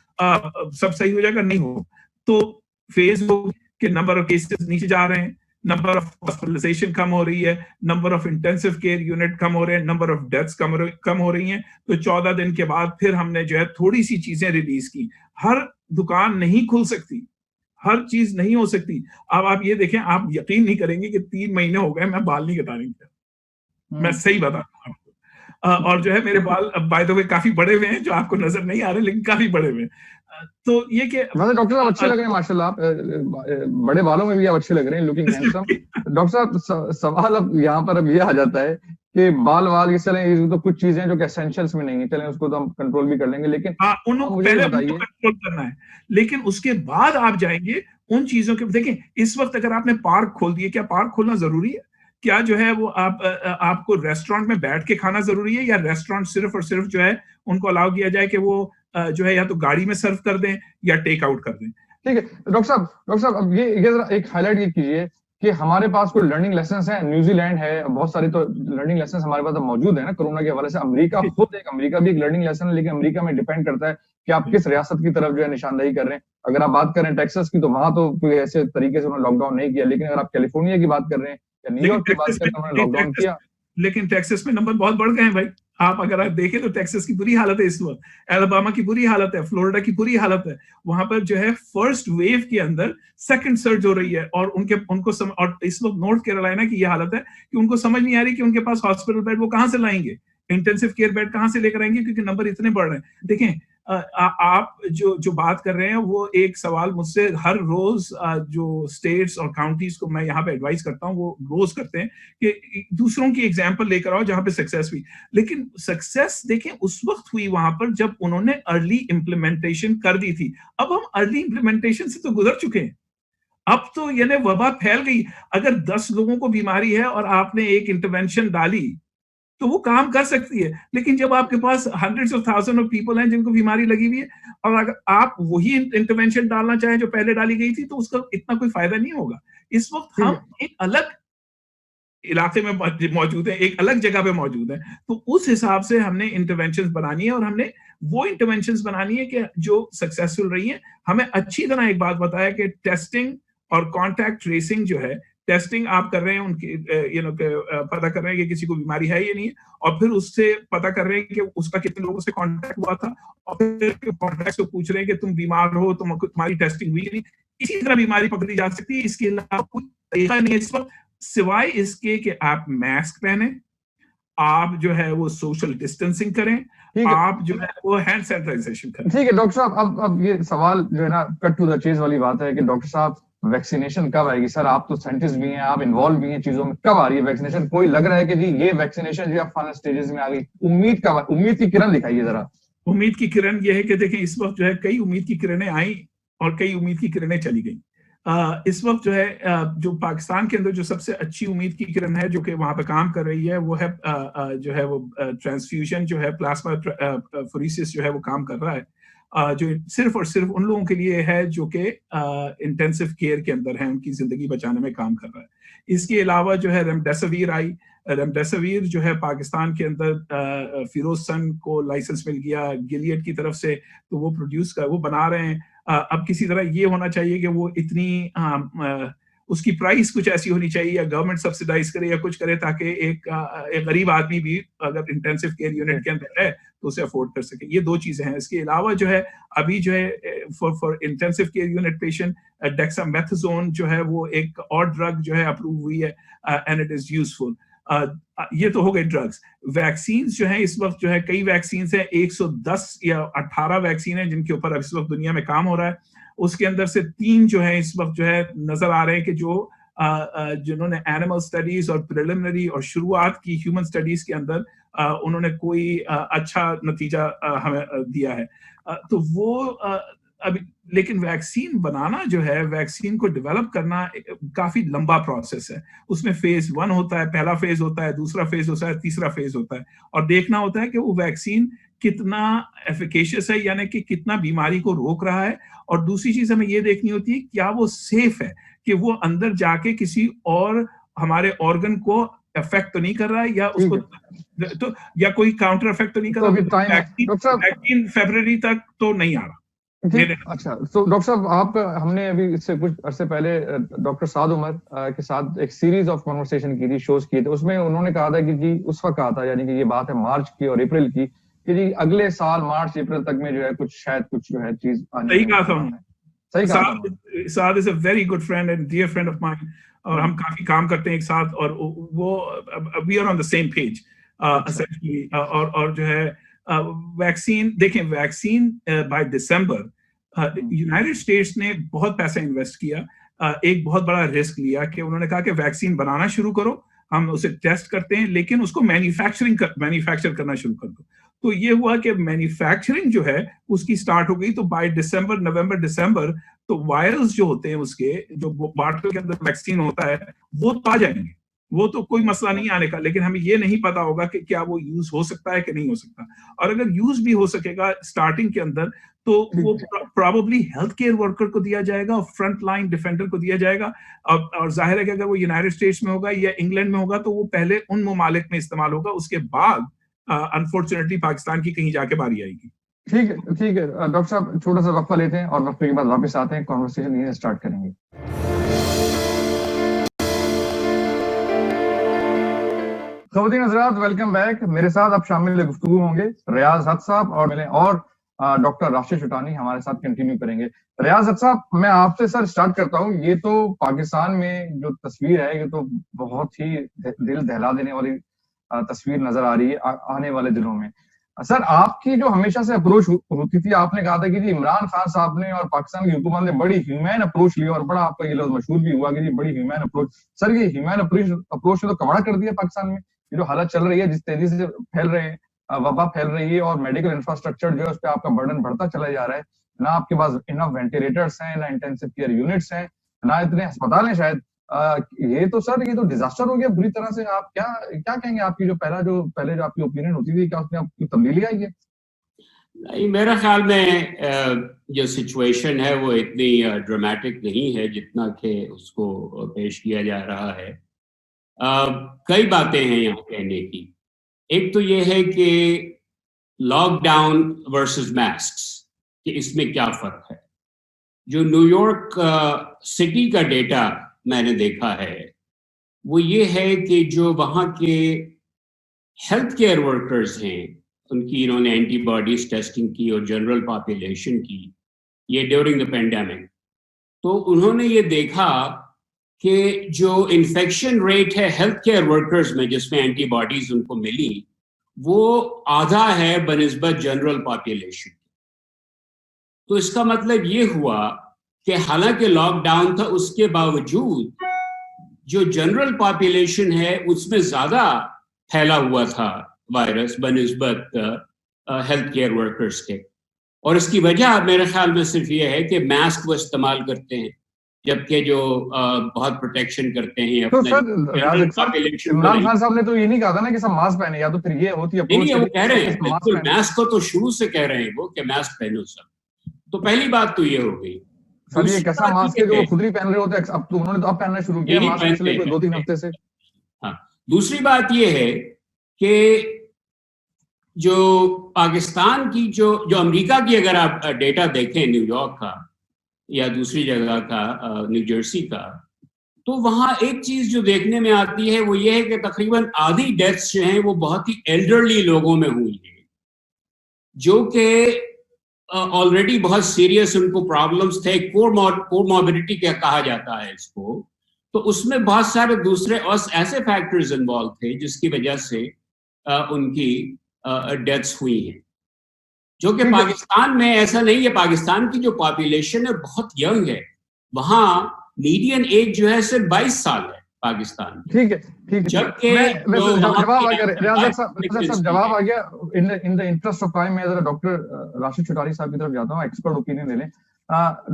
सब सही हो जाएगा। नहीं हो तो फेज हो कि नंबर ऑफ केसेस नीचे जा रहे हैं, नंबर ऑफ हॉस्पिटलाइजेशन कम हो रही है, number of intensive care unit कम हो रहे हैं, नंबर ऑफ डेथ्स कम हो रही हैं। तो 14 दिन के बाद फिर हमने जो है थोड़ी सी चीजें रिलीज की। हर दुकान नहीं खुल सकती, हर चीज नहीं हो सकती। अब आप ये देखें, आप यकीन नहीं करेंगे कि 3 महीने हो गए मैं बाल नहीं कटाने गया। मैं सही बता रहा हूँ आपको। और जो है मेरे बाल बाय द वे काफी बड़े हुए हैं, जो आपको नजर नहीं आ रहे, लेकिन काफी बड़े हुए हैं। तो ये कि डॉक्टर साहब अच्छे लग रहे हैं माशाल्लाह, बड़े बालों में भी आप अच्छे लग रहे हैं, लुकिंग हैंडसम। डॉक्टर साहब, सवाल अब यहाँ पर ये आ जाता है कि बाल ये चले, तो कुछ चीजें जो कि एसेंशियल्स में नहीं है, चलें उसको तो हम कंट्रोल भी कर लेंगे, लेकिन मुझे बताइए, कंट्रोल करना है, लेकिन उसके बाद आप जाएंगे उन चीजों के। देखें, इस वक्त अगर आपने पार्क खोल दिए, क्या पार्क खोलना जरूरी है? क्या जो है वो आपको रेस्टोरेंट में बैठ के खाना जरूरी है, या रेस्टोरेंट सिर्फ और सिर्फ जो है उनको अलाउ किया जाए कि वो जो है या तो गाड़ी में सर्व कर दें या टेक आउट कर दें? ठीक है डॉक्टर साहब, अब ये जरा एक हाईलाइट ये कीजिए कि हमारे पास कोई लर्निंग लेसन है। न्यूजीलैंड है, बहुत सारे तो लर्निंग लेसन हमारे पास मौजूद है ना कोरोना के हवाले से। अमेरिका भी एक लर्निंग लेसन है, लेकिन अमेरिका में डिपेंड करता है कि आप किस रियासत की तरफ जो है निशानदेही कर रहे हैं। अगर आप बात करें टेक्सास की, तो वहां तो कोई ऐसे तरीके से उन्होंने लॉकडाउन नहीं किया, लेकिन अगर आप कैलिफोर्निया की बात कर रहे हैं या न्यूयॉर्क की बात कर रहे हैं, उन्होंने लॉकडाउन किया। लेकिन टेक्सास में नंबर बहुत बढ़ गए हैं भाई। आप अगर आप देखें तो टेक्सास की बुरी हालत है इस वक्त, एलाबामा की बुरी हालत है, फ्लोरिडा की बुरी हालत है। वहां पर जो है फर्स्ट वेव के अंदर सेकंड सर्ज हो रही है, और और इस वक्त नॉर्थ कैरोलिना की यह हालत है कि उनको समझ नहीं आ रही कि उनके पास हॉस्पिटल बेड वो कहां से लाएंगे, इंटेंसिव केयर बेड कहां से लेकर आएंगे, क्योंकि नंबर इतने बढ़ रहे हैं। देखें, आप जो बात कर रहे हैं वो एक सवाल मुझसे हर रोज जो स्टेट्स और काउंटीज को मैं यहाँ पे एडवाइस करता हूँ वो रोज करते हैं कि दूसरों की एग्जांपल लेकर आओ जहाँ पे सक्सेस हुई। लेकिन सक्सेस देखें उस वक्त हुई वहां पर जब उन्होंने अर्ली इंप्लीमेंटेशन कर दी थी। अब हम अर्ली इंप्लीमेंटेशन से तो गुजर चुके हैं। अब तो यानी वबा फैल गई। अगर 10 लोगों को बीमारी है और आपने एक इंटरवेंशन डाली तो वो काम कर सकती है। लेकिन जब आपके पास hundreds of thousand of people हैं जिनको बीमारी लगी हुई है और अगर आप वही इंटरवेंशन डालना चाहें जो पहले डाली गई थी तो उसका इतना कोई फायदा नहीं होगा। इस वक्त हम एक अलग इलाके में मौजूद है, एक अलग जगह पे मौजूद है। तो उस हिसाब से हमने इंटरवेंशंस बनानी है और हमने वो इंटरवेंशंस बनानी है कि जो सक्सेसफुल रही है। हमें अच्छी तरह एक बात बताया कि टेस्टिंग और कॉन्टैक्ट ट्रेसिंग जो है, टेस्टिंग आप कर रहे हैं उनकी पता कर रहे हैं कि किसी को बीमारी है या नहीं है और फिर उससे पता कर रहे हैं कि उसका कितने लोगों से कांटेक्ट हुआ था और फिर कॉन्टैक्ट को पूछ रहे हैं कि तुम बीमार हो, तुम्हारी टेस्टिंग हुई नहीं। इसी तरह बीमारी पकड़ी जा सकती है। इसके अलावा कोई तरीका नहीं है इस वक्त सिवाय इसके कि आप मास्क पहने, आप जो है वो सोशल डिस्टेंसिंग करें, आप जो है वो हैंड सैनिटाइजेशन करें। ठीक है डॉक्टर साहब, अब ये सवाल जो है ना कट टू द चेज वाली बात है कि डॉक्टर साहब वैक्सीनेशन कब आएगी? सर आप तो साइंटिस्ट भी हैं, आप इन्वॉल्व भी हैं चीजों में, कब आ रही है वैक्सीनेशन? कोई लग रहा है कि जी ये वैक्सीनेशन जो फाइनल स्टेजेस में आ गई, उम्मीद कब, उम्मीद की किरण दिखाइए जरा। उम्मीद की किरण ये है कि देखें इस वक्त जो है कई उम्मीद की किरणें आई और कई उम्मीद की किरणें चली गई। इस वक्त जो है जो पाकिस्तान के अंदर जो सबसे अच्छी उम्मीद की किरण है जो कि वहां पे काम कर रही है वो है जो है वो ट्रांसफ्यूजन जो है, प्लाज्मा फोरेसिस जो है वो काम कर रहा है। जो सिर्फ और सिर्फ उन लोगों के लिए है जो कि इंटेंसिव केयर के अंदर है, उनकी जिंदगी बचाने में काम कर रहा है। इसके अलावा जो है रेमडेसिविर आई। रेमडेसिविर जो है पाकिस्तान के अंदर फिरोजसन को लाइसेंस मिल गया गिलियड की तरफ से, तो वो प्रोड्यूस कर वो बना रहे हैं। अब किसी तरह ये होना चाहिए कि वो इतनी उसकी प्राइस कुछ ऐसी होनी चाहिए या गवर्नमेंट सब्सिडाइज करे या कुछ करे ताकि एक गरीब आदमी भी अगर इंटेंसिव केयर यूनिट के अंदर है तो उसे अफोर्ड कर सके। ये दो चीजें हैं। इसके अलावा जो है अभी जो है for intensive care unit patient dexamethasone जो है वो एक और ड्रग जो है अप्रूव हुई है एंड इट इज यूजफुल। ये तो हो गए ड्रग्स। वैक्सीन जो है इस वक्त जो है कई वैक्सीन है, 110 या 18 वैक्सीन है जिनके ऊपर इस वक्त दुनिया में काम हो रहा है। उसके अंदर से 3 जो है इस वक्त जो है नजर आ रहे हैं कि जो जिन्होंने एनिमल स्टडीज और प्रिलिमिनरी और शुरुआत की ह्यूमन स्टडीज के अंदर उन्होंने कोई अच्छा नतीजा हमें दिया है। तो वो अभी लेकिन वैक्सीन बनाना जो है, वैक्सीन को डेवलप करना काफी लंबा प्रोसेस है। उसमें फेज 1 होता है, पहला फेज होता है, दूसरा फेज होता है, तीसरा फेज होता है और देखना होता है कि वो वैक्सीन कितना एफिकेशियस है, यानी कि कितना बीमारी को रोक रहा है। और दूसरी चीज हमें ये देखनी होती है क्या वो सेफ है, कि वो अंदर जाके किसी और हमारे ऑर्गन को इफेक्ट तो नहीं कर रहा है या उसको तो या कोई काउंटर इफेक्ट तो नहीं कर रहा। वैक्सीन फरवरी तक तो नहीं आ रहा। अच्छा, तो डॉक्टर साहब आप, हमने अभी इससे कुछ अर्से पहले डॉक्टर साद उमर के साथ एक सीरीज ऑफ कॉन्वर्सेशन की थी, शोज किए थे, उसमें उन्होंने कहा था कि जी उस वक्त कहा था, यानी कि ये बात है मार्च की और अप्रैल की, कि जी अगले साल मार्च अप्रैल तक में जो है कुछ शायद कुछ जो है चीज सही कहा था उन्होंने। सही कहा। Saad is a very good friend and dear friend of mine और हम काफी काम करते हैं एक साथ और वो we are on the same page essentially. और जो है वैक्सीन देखें, vaccine by December United States ने बहुत पैसा इन्वेस्ट किया, एक बहुत बड़ा रिस्क लिया कि उन्होंने कहा कि वैक्सीन बनाना शुरू करो, हम उसे टेस्ट करते हैं लेकिन उसको मैन्युफैक्चर करना शुरू कर दो। तो ये हुआ कि मैन्युफैक्चरिंग जो है उसकी स्टार्ट हो गई। तो बाय दिसंबर, नवंबर दिसंबर तो वायरल्स जो होते हैं उसके जो बॉटल के अंदर वैक्सीन होता है वो तो आ जाएंगे, वो तो कोई मसला नहीं आने का। लेकिन हमें ये नहीं पता होगा कि क्या वो यूज हो सकता है कि नहीं हो सकता। और अगर यूज भी हो सकेगा स्टार्टिंग के अंदर तो वो प्रोबेबली हेल्थ केयर वर्कर को दिया जाएगा और फ्रंट लाइन डिफेंडर को दिया जाएगा। और जाहिर है कि अगर वो यूनाइटेड स्टेट्स में होगा या इंग्लैंड में होगा तो वो पहले उन ममालिक में इस्तेमाल होगा, उसके बाद अनफॉर्चुनेटली पाकिस्तान की कहीं जाके बारी आएगी। ठीक है, ठीक है डॉक्टर साहब, छोटा सा वक्फा लेते हैं और वक्फे के बाद वापस आते हैं, कॉन्वर्सेशन यही स्टार्ट करेंगे। ख़वातीन हज़रात, वेलकम बैक। मेरे साथ अब शामिल गुफ्तगू होंगे रियाज हक साहब और मिले और डॉक्टर राशिद चुटानी हमारे साथ कंटिन्यू करेंगे। रियाज हक साहब, मैं आपसे सर स्टार्ट करता हूँ। ये तो पाकिस्तान में जो तस्वीर है ये तो बहुत ही दिल दहला देने वाली तस्वीर नजर आ रही है आने वाले दिनों में। सर आपकी जो हमेशा से अप्रोच होती थी, आपने कहा था कि जी इमरान खान साहब ने और पाकिस्तान की हुकूमत ने बड़ी ह्यूमैन अप्रोच ली और बड़ा आपका ये लफ्ज मशहूर भी हुआ कि जी बड़ी ह्यूमैन अप्रोच। सर ये ह्यूमैन अप्रोच ने तो कमाल कर दिया पाकिस्तान में। ये जो हालत चल रही है, जिस तेजी से फैल रहे हैं, वबा फैल रही है, और मेडिकल इंफ्रास्ट्रक्चर जो है उस पर आपका बर्डन बढ़ता चला जा रहा है। ना आपके पास इनफ वेंटिलेटर्स हैं, ना इंटेंसिव केयर यूनिट्स हैं, ना इतने अस्पताल हैं शायद। ये तो सर ये तो डिजास्टर हो गया बुरी तरह से। आप क्या क्या कहेंगे? आपकी जो पहले जो आपकी ओपिनियन होती थी, क्या उसमें आपकी तब्दीली आई है? नहीं, मेरे ख्याल में जो सिचुएशन है वो इतनी ड्रामेटिक नहीं है जितना कि उसको पेश किया जा रहा है। कई बातें हैं यहाँ कहने की। एक तो ये है कि लॉकडाउन वर्सेस मास्क, कि इसमें क्या फर्क है। जो न्यूयॉर्क सिटी का डेटा मैंने देखा है वो ये है कि जो वहाँ के हेल्थ केयर वर्कर्स हैं उनकी इन्होंने एंटीबॉडीज टेस्टिंग की और जनरल पॉपुलेशन की, ये ड्यूरिंग द पेंडेमिक। तो उन्होंने ये देखा कि जो इन्फेक्शन रेट है हेल्थ केयर वर्कर्स में जिसमें एंटीबॉडीज उनको मिली, वो आधा है बनिस्बत जनरल पॉपुलेशन। तो इसका मतलब ये हुआ कि हालांकि लॉकडाउन था, उसके बावजूद जो जनरल पॉपुलेशन है उसमें ज्यादा फैला हुआ था वायरस बनिस्बत हेल्थ केयर वर्कर्स के। और इसकी वजह मेरे ख्याल में सिर्फ ये है कि मास्क वो इस्तेमाल करते हैं, जबकि जो बहुत प्रोटेक्शन करते हैं तो अपने सर इमरान खान साहब ने तो ये नहीं कहा था ना कि सब मास्क पहने, या तो फिर ये होती अप्रोच। नहीं, वो कह रहे हैं बिल्कुल मास्क को तो शुरू से कह रहे हैं वो कि मास्क पहनो सब। तो पहली बात तो ये हो गई। सर ये कैसा मास्क है जो खुद ही पहन रहे होते हैं? अब तो उन्होंने तो अब पहनना शुरू किया मास्क पिछले 2-3 हफ्ते से। हाँ, दूसरी बात ये है कि जो पाकिस्तान की जो अमेरिका की अगर आप डेटा देखें न्यूयॉर्क का या दूसरी जगह का न्यू जर्सी का, तो वहाँ एक चीज जो देखने में आती है वो ये है कि तकरीबन आधी डेथ्स जो हैं वो बहुत ही एल्डरली लोगों में हुई है, जो कि ऑलरेडी बहुत सीरियस उनको प्रॉब्लम्स थे, कोमॉर्बिडिटी क्या कहा जाता है इसको। तो उसमें बहुत सारे दूसरे और ऐसे फैक्टर्स इन्वॉल्व थे जिसकी वजह से उनकी डेथ्स हुई हैं, जो कि पाकिस्तान में ऐसा नहीं है। पाकिस्तान की जो पॉपुलेशन है बहुत यंग है, वहाँ मीडियन एज जो है सिर्फ 22 साल है पाकिस्तान। ठीक है जबकि जवाब आ गया रियाज साहब, जवाब आ गया। In the interest of time मैं जरा डॉक्टर राशिद चौटानी साहब की तरफ जाता हूँ, एक्सपर्ट ओपिनियन ले लें।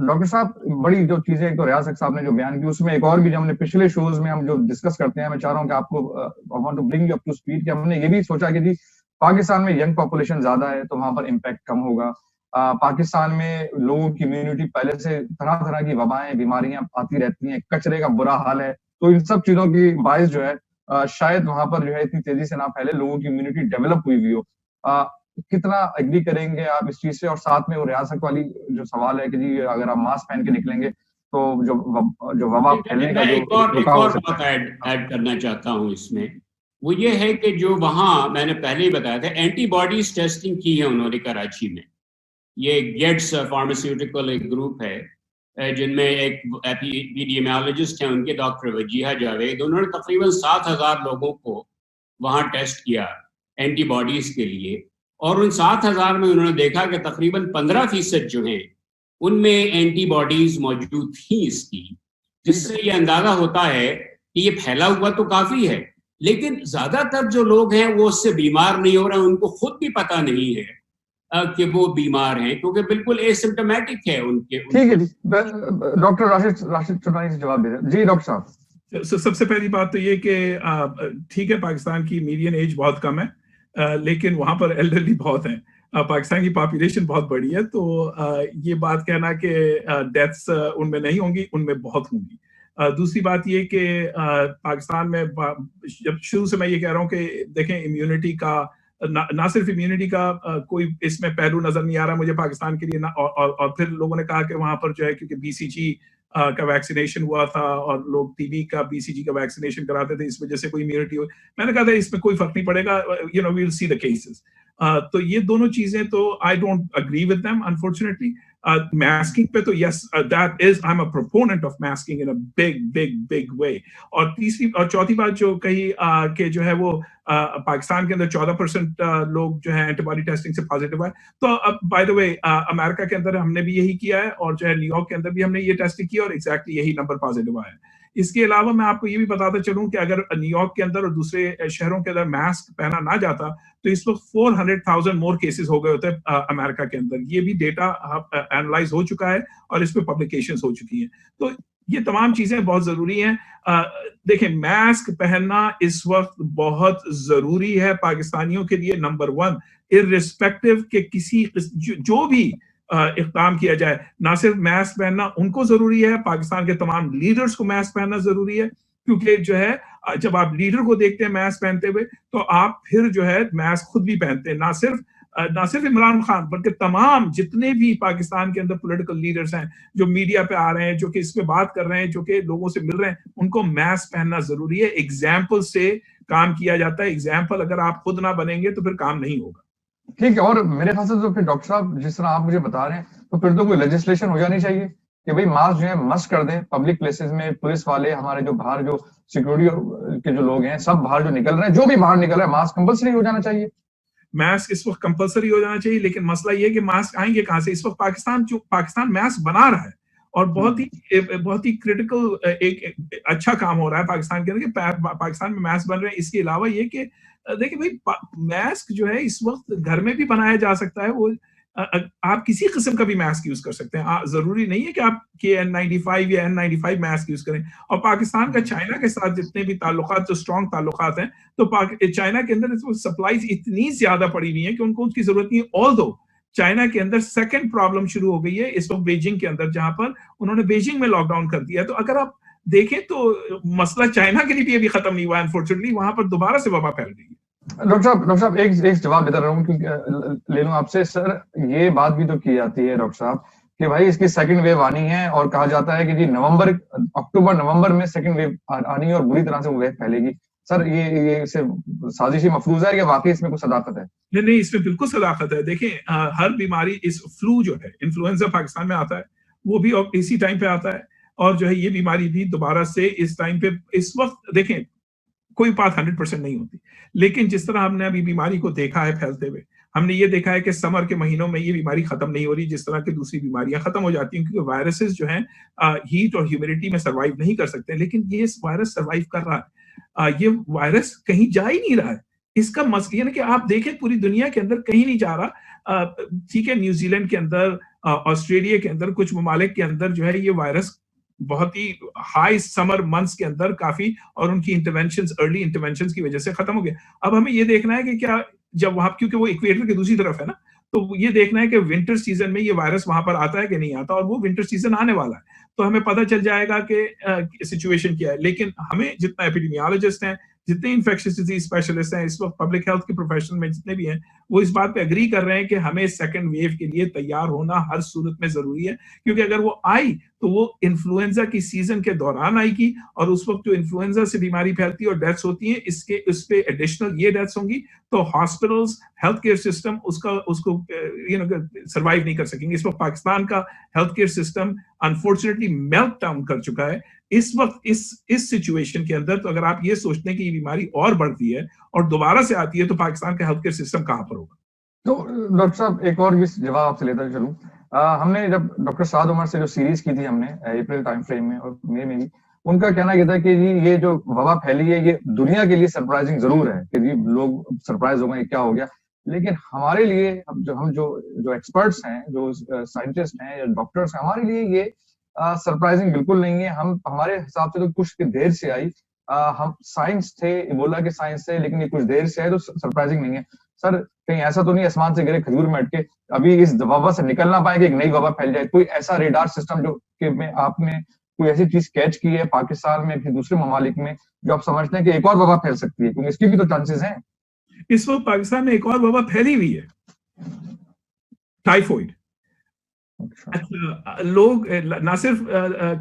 डॉक्टर साहब, बड़ी जो चीजें एक तो रियाज साहब ने जो बयान की, उसमें एक और भी जो हमने पिछले शोज में हम जो डिस्कस करते हैं, मैं चाह रहा हूँ कि आपको I want to bring you up to speed, कि हमने ये भी सोचा कि जी पाकिस्तान में यंग पॉपुलेशन ज्यादा है तो वहां पर इम्पैक्ट कम होगा। पाकिस्तान में लोगों की इम्यूनिटी पहले से, तरह तरह की वबाएं बीमारियां आती रहती हैं, कचरे का बुरा हाल है, तो इन सब चीजों की बायस जो है शायद वहां पर जो है इतनी तेजी से ना फैले, लोगों की इम्यूनिटी डेवलप हुई भी हो। कितना एग्री करेंगे आप इस चीज से? और साथ में वो रियासत वाली जो सवाल है कि जी अगर आप मास्क पहन के निकलेंगे तो जो वबा फैलने का जो एक और बात ऐड करना चाहता हूँ इसमें, वो ये है कि जो वहाँ मैंने पहले ही बताया था एंटीबॉडीज टेस्टिंग की है उन्होंने कराची में। ये गेट्स फार्मास्यूटिकल एक ग्रुप है जिनमें एक एपिडेमियोलॉजिस्ट हैं उनके डॉक्टर वजीहा जावेद, उन्होंने तकरीबन 7,000 लोगों को वहाँ टेस्ट किया एंटीबॉडीज के लिए, और उन 7,000 में उन्होंने देखा कि तकरीबन 15% जो हैं उनमें एंटीबॉडीज मौजूद थी इसकी, जिससे ये अंदाजा होता है कि ये फैला हुआ तो काफी है, लेकिन ज्यादातर जो लोग हैं वो उससे बीमार नहीं हो रहे, उनको खुद भी पता नहीं है कि वो बीमार हैं, क्योंकि बिल्कुल एसिम्प्टोमेटिक है उनके। ठीक है जी, डॉक्टर राशिद चौटानी से जवाब दे रहे हैं जी। डॉक्टर साहब, सबसे पहली बात तो ये कि ठीक है पाकिस्तान की मीडियन एज बहुत कम है, लेकिन वहां पर एल्डरली बहुत हैं। पाकिस्तान की पॉपुलेशन बहुत बड़ी है, तो ये बात कहना कि डेथ्स उनमें नहीं होंगी, उनमें बहुत होंगी। दूसरी बात ये कि पाकिस्तान में जब शुरू से मैं ये कह रहा हूँ कि देखें इम्यूनिटी का ना सिर्फ इम्यूनिटी का कोई इसमें पहलू नजर नहीं आ रहा मुझे पाकिस्तान के लिए ना, और फिर लोगों ने कहा कि वहां पर जो है क्योंकि बीसीजी का वैक्सीनेशन हुआ था और लोग टीबी का बीसीजी का वैक्सीनेशन कराते थे, इस वजह से कोई इम्यूनिटी हुई। मैंने कहा था इसमें कोई फर्क नहीं पड़ेगा, you know we will see the cases. तो ये दोनों चीजें तो I don't agree with them unfortunately. Masking पे तो yes, that is, I am a proponent of masking in a big big big way. और तीसरी और चौथी बात जो कही कि जो है वो पाकिस्तान के अंदर 14% लोग जो है एंटीबॉडी टेस्टिंग से पॉजिटिव आए। तो अब बाय द वे अमेरिका के अंदर हमने भी यही किया है, और जो है न्यूयॉर्क के अंदर भी हमने ये टेस्टिंग की और एग्जैक्टली यही नंबर पॉजिटिव आया है। इसके अलावा मैं आपको ये भी बताता चलूं कि अगर न्यूयॉर्क के अंदर और दूसरे शहरों के अंदर मास्क पहना ना जाता तो इस वक्त 400,000 मोर केसेस हो गए होते अमेरिका के अंदर। ये भी डेटा एनालाइज हो चुका है और इस पे पब्लिकेशंस हो चुकी हैं। तो ये तमाम चीजें बहुत जरूरी हैं। देखें, मास्क पहनना इस वक्त बहुत जरूरी है पाकिस्तानियों के लिए, नंबर 1, इर्रिस्पेक्टिव के किसी जो भी इक़दाम किया जाए। ना सिर्फ मास्क पहनना उनको जरूरी है, पाकिस्तान के तमाम लीडर्स को मास्क पहनना जरूरी है, क्योंकि जो है जब आप लीडर को देखते हैं मास्क पहनते हुए तो आप फिर जो है मास्क खुद भी पहनते हैं। ना सिर्फ इमरान खान बल्कि तमाम जितने भी पाकिस्तान के अंदर पॉलिटिकल लीडर्स हैं जो मीडिया पे आ रहे हैं, जो कि इस पे बात कर रहे हैं, जो कि लोगों से मिल रहे हैं, उनको मास्क पहनना जरूरी है। एग्जाम्पल से काम किया जाता है, एग्जाम्पल अगर आप खुद ना बनेंगे तो फिर काम नहीं होगा। ठीक है, और मेरे ख्याल से तो फिर डॉक्टर साहब जिस तरह आप मुझे बता रहे हैं तो फिर तो कोई लेजिस्लेशन हो जानी चाहिए कि भाई मास्क जो है मस्ट कर दें पब्लिक प्लेसेस में। पुलिस वाले, हमारे जो बाहर जो सिक्योरिटी के जो लोग हैं, सब बाहर जो निकल रहे हैं, जो भी बाहर निकल रहा है, मास्क कंपलसरी हो जाना चाहिए। मास्क इस वक्त कंपलसरी हो जाना चाहिए, लेकिन मसला ये है कि मास्क आएंगे कहां से? इस वक्त पाकिस्तान मास्क बना रहा है और बहुत ही क्रिटिकल एक अच्छा काम हो रहा है पाकिस्तान के अंदर कि पाकिस्तान में मास्क बन रहे हैं। इसके अलावा ये कि देखिए भाई, मास्क जो है इस वक्त घर में भी बनाया जा सकता है। वो आप किसी किस्म का भी मास्क यूज कर सकते हैं, जरूरी नहीं है कि आप KN95 या N95 मास्क यूज करें। और पाकिस्तान का चाइना के साथ जितने भी ताल्लुकात, जो स्ट्रॉन्ग ताल्लुकात हैं, तो चाइना के अंदर सप्लाईज इतनी ज्यादा पड़ी हुई है कि उनको उसकी जरूरत नहीं है। ऑल्दो चाइना के अंदर सेकंड प्रॉब्लम शुरू हो गई है इस वक्त बीजिंग के अंदर, जहां पर उन्होंने बीजिंग में लॉकडाउन कर दिया है। तो अगर आप देखें तो मसला चाइना के लिए भी अभी खत्म नहीं हुआ, अनफॉर्चुनेटली वहां पर दोबारा से वबा फैल गई है। डॉक्टर साहब एक जवाब देता रहा हूँ, क्योंकि ले लूं आपसे। सर, ये बात भी तो की जाती है डॉक्टर साहब कि भाई इसकी सेकंड वेव आनी है, और कहा जाता है कि जी अक्टूबर नवंबर में सेकंड वेव आनी है और बुरी तरह से वो वेव फैलेगी। सर, ये साजिशी मफरूज है या वाकई इसमें कुछ सदाकत है? नहीं, इसमें बिल्कुल सदाकत है। देखें, हर बीमारी, इस फ्लू जो है, इन्फ्लुएंजा पाकिस्तान में आता है, वो भी इसी टाइम पे आता है, और जो है ये बीमारी भी दोबारा से इस टाइम पे, इस वक्त देखें कोई बात 100% नहीं होती, लेकिन जिस तरह हमने अभी बीमारी को देखा है फैलते हुए, हमने ये देखा है कि समर के महीनों में ये बीमारी खत्म नहीं हो रही जिस तरह की दूसरी बीमारियां खत्म हो जाती हैं, क्योंकि वायरसेस जो हैं हीट और ह्यूमिडिटी में सर्वाइव नहीं कर सकते, लेकिन ये वायरस सर्वाइव कर रहा है। ये वायरस कहीं जा ही नहीं रहा है। इसका मसला यानी कि आप देखें पूरी दुनिया के अंदर कहीं नहीं जा रहा। ठीक है, न्यूजीलैंड के अंदर, ऑस्ट्रेलिया के अंदर, कुछ ममालिक के अंदर जो है ये वायरस बहुत ही हाई समर मंथ्स के अंदर काफी, और उनकी अर्ली इंटरवेंशंस की वजह से खत्म हो गया। अब हमें ये देखना है कि क्या जब वहां, क्योंकि वो इक्वेटर की दूसरी तरफ है ना, तो ये देखना है कि विंटर सीजन में ये वायरस वहां पर आता है कि नहीं आता, और वो विंटर सीजन आने वाला है तो हमें पता चल जाएगा कि सिचुएशन क्या है। लेकिन हमें जितना एपिडेमियोलॉजिस्ट हैं, जितने इन्फेक्शियस डिजीज स्पेशलिस्ट हैं इस वक्त पब्लिक हेल्थ के प्रोफेशन में जितने भी हैं, वो इस बात पे एग्री कर रहे हैं कि हमें सेकंड वेव के लिए तैयार होना हर सूरत में जरूरी है, क्योंकि अगर वो आई तो वो इन्फ्लुएंजा की सीजन के दौरान आएगी, और उस वक्त जो इन्फ्लुएंजा से बीमारी फैलती है और डेथ्स होती हैं, उस पे एडिशनल ये डेथ्स होंगी, तो हॉस्पिटल्स, हेल्थ केयर सिस्टम उसको सर्वाइव नहीं कर सकेंगे। इस वक्त पाकिस्तान का health care system unfortunately melt down कर चुका है इस वक्त इस सिचुएशन के अंदर। तो अगर आप ये सोचते हैं कि ये बीमारी और बढ़ती है और दोबारा से आती है, तो पाकिस्तान का हेल्थ केयर सिस्टम कहां पर होगा? तो डॉक्टर साहब एक और भी जवाब आपसे लेता चलूं। हमने जब डॉक्टर साद उमर से जो सीरीज की थी हमने अप्रैल टाइम फ्रेम में और मई में भी, उनका कहना यह था कि जी ये जो वबा फैली है ये दुनिया के लिए सरप्राइजिंग जरूर है कि जी लोग सरप्राइज हो गए क्या हो गया, लेकिन हमारे लिए हम जो एक्सपर्ट्स हैं, जो साइंटिस्ट हैं या डॉक्टर्स हैं, हमारे लिए ये सरप्राइजिंग बिल्कुल नहीं है। हमारे हिसाब से तो कुछ देर से आई, हम साइंस थे, इबोला के साइंस थे, लेकिन ये कुछ देर से आए तो सरप्राइजिंग नहीं है। सर, कहीं ऐसा तो नहीं आसमान से गिरे खजूर में अटके अभी इस वबा से निकल ना पाएंगे, एक नई वबा फैल जाए? कोई ऐसा रेडार सिस्टम जो कि में आपने कोई ऐसी चीज कैच की है पाकिस्तान में, फिर दूसरे ममालिक में, जो आप समझते हैं कि एक और वबा फैल सकती है? क्योंकि इसकी भी तो चांसेस हैं। इस वक्त पाकिस्तान में एक और वबा फैली हुई है, टाइफॉइड। अच्छा, लोग ना सिर्फ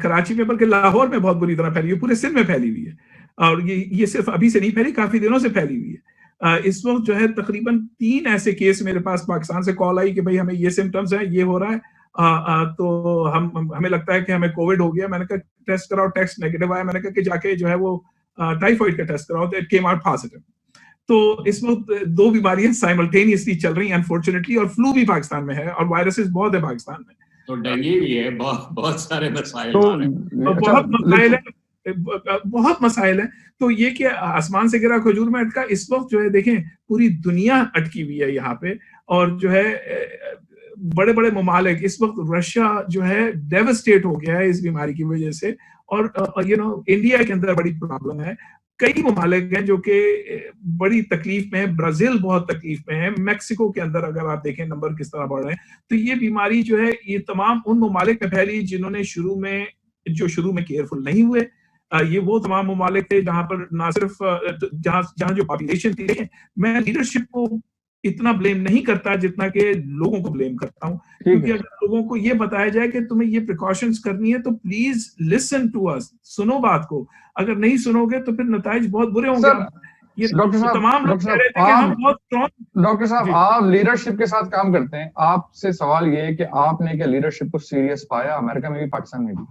कराची में बल्कि लाहौर में बहुत बुरी तरह फैली हुई है, पूरे सिंध में फैली हुई है, और ये सिर्फ अभी से नहीं फैली, काफी दिनों से फैली हुई है। इस वक्त जो है तकरीबन 3 ऐसे केस मेरे पास पाकिस्तान से कॉल आई कि भाई हमें ये सिम्टम्स है, ये हो रहा है, तो हमें लगता है कि हमें कोविड हो गया। मैंने कहा टेस्ट कराओ, टेस्ट नेगेटिव आया। मैंने कहा कि जाके जो है वो टाइफाइड का टेस्ट कराओ, तो इट केम आउट पॉजिटिव। तो इस वक्त दो बीमारियां साइमल्टेनियसली चल रही हैं अनफॉर्चुनेटली, और फ्लू भी पाकिस्तान में है और वायरसेस बहुत है पाकिस्तान में, तो डेंगू भी है, बहुत सारे मसाइल तो बहुत मसाइल है, बहुत मसाइल है। तो ये कि आसमान से गिरा खजूर में अटका, इस वक्त जो है देखें पूरी दुनिया अटकी हुई है यहाँ पे। और जो है बड़े बड़े ममालिक, इस वक्त रशिया जो है डेवस्टेट हो गया है इस बीमारी की वजह से। और इंडिया के अंदर बड़ी प्रॉब्लम है। कई ममालिक हैं जो कि बड़ी तकलीफ में है। ब्राजील बहुत तकलीफ में है। मैक्सिको के अंदर अगर आप देखें नंबर किस तरह बढ़ रहे हैं। तो ये बीमारी जो है ये तमाम उन ममालिक में फैली जिन्होंने शुरू में केयरफुल नहीं हुए। ये वो तमाम ममालिक थे जहां पर ना सिर्फ जहां जो पॉपुलेशन थी। मैं लीडरशिप को इतना ब्लेम नहीं करता जितना कि लोगों को ब्लेम करता हूं, क्योंकि अगर लोगों को ये बताया जाए कि तुम्हें ये प्रिकॉशंस करनी है तो प्लीज लिसन टू अस, सुनो बात को। अगर नहीं सुनोगे तो फिर नतीजे बहुत बुरे होंगे। ये डॉक्टर साहब, तमाम लोग कह रहे थे कि हम बहुत स्ट्रॉन्ग। डॉक्टर साहब, आप लीडरशिप के साथ काम करते हैं, आपसे सवाल ये है कि आपने क्या लीडरशिप को सीरियस पाया, अमेरिका में भी पाकिस्तान में भी?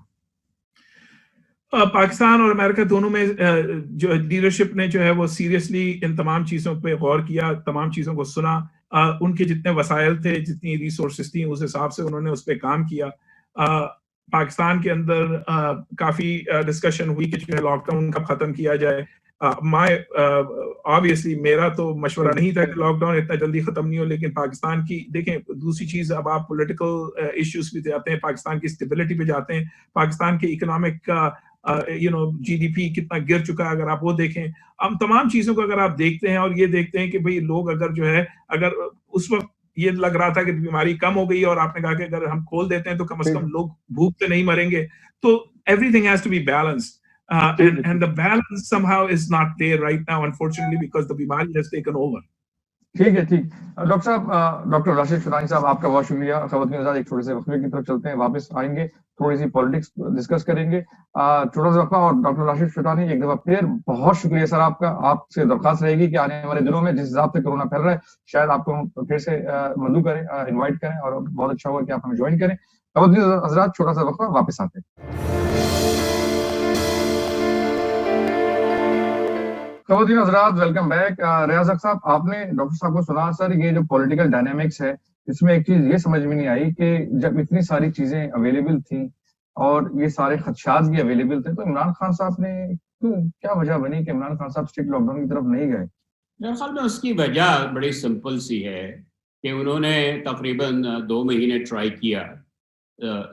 पाकिस्तान और अमेरिका दोनों में जो लीडरशिप ने जो है वो सीरियसली इन तमाम चीजों पे गौर किया, तमाम चीजों को सुना। उनके जितने वसाइल थे, जितनी रिसोर्सेस थी, उस हिसाब से उन्होंने उस पर काम किया। पाकिस्तान के अंदर काफी डिस्कशन हुई कि जो है लॉकडाउन कब खत्म किया जाए। ऑब्वियसली मेरा तो मशवरा नहीं था कि लॉकडाउन इतना जल्दी खत्म नहीं हो, लेकिन पाकिस्तान की देखें दूसरी चीज, अब आप पॉलिटिकल इश्यूज पे जाते हैं, पाकिस्तान की स्टेबिलिटी पे जाते हैं, पाकिस्तान के इकोनॉमिक का जीडीपी कितना गिर चुका है अगर आप वो देखें। हम तमाम चीजों को अगर आप देखते हैं और ये देखते हैं कि भाई लोग अगर जो है, अगर उस वक्त ये लग रहा था कि बीमारी कम हो गई और आपने कहा कि अगर हम खोल देते हैं तो कम से कम लोग भूख से नहीं मरेंगे। तो everything has to be balanced, and the balance somehow is not there right now, unfortunately, because the बीमारी has taken over. ठीक है, ठीक। डॉक्टर साहब, डॉक्टर राशिद छोटानी साहब, आपका बहुत शुक्रिया। खवातीन आजाद, एक छोटे से वक्फे की तरफ चलते हैं, वापस आएंगे, थोड़ी सी पॉलिटिक्स डिस्कस करेंगे। छोटा सा वक्फा। और डॉक्टर राशिद छोटानी, एक दफा फिर बहुत शुक्रिया सर आपका। आपसे दरखास्त रहेगी कि आने वाले दिनों में जिस हिसाब से कोरोना फैल रहा है, शायद आपको फिर से मदू करें, इन्वाइट करें, और बहुत अच्छा होगा कि आप हमें ज्वाइन करें। खवातीन हजरात, छोटा सा वक्फा, वापस आते हैं। खवातीन हजरात, वेलकम बैक। रियाज साहब, आपने डॉक्टर साहब को सुना सर, ये जो पॉलिटिकल डायनामिक्स है, इसमें एक चीज ये समझ में नहीं आई कि जब इतनी सारी चीजें अवेलेबल थी और ये सारे खदशात भी अवेलेबल थे, तो इमरान खान साहब ने क्या वजह बनी कि इमरान खान साहब स्ट्रिक्ट लॉकडाउन की तरफ नहीं गए? मेरे ख्याल में उसकी वजह बड़ी सिंपल सी है कि उन्होंने तकरीबन 2 महीने ट्राई किया